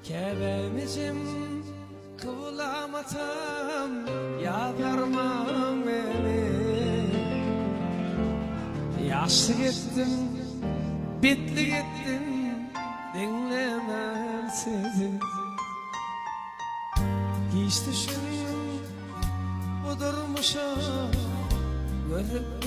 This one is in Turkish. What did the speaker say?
Kebemizim kıvılamatam yakarmam beni. Yaşlı gittim, bitli gittim, dinlemem sizi. Hiç düşündüm bu durmuşa görüp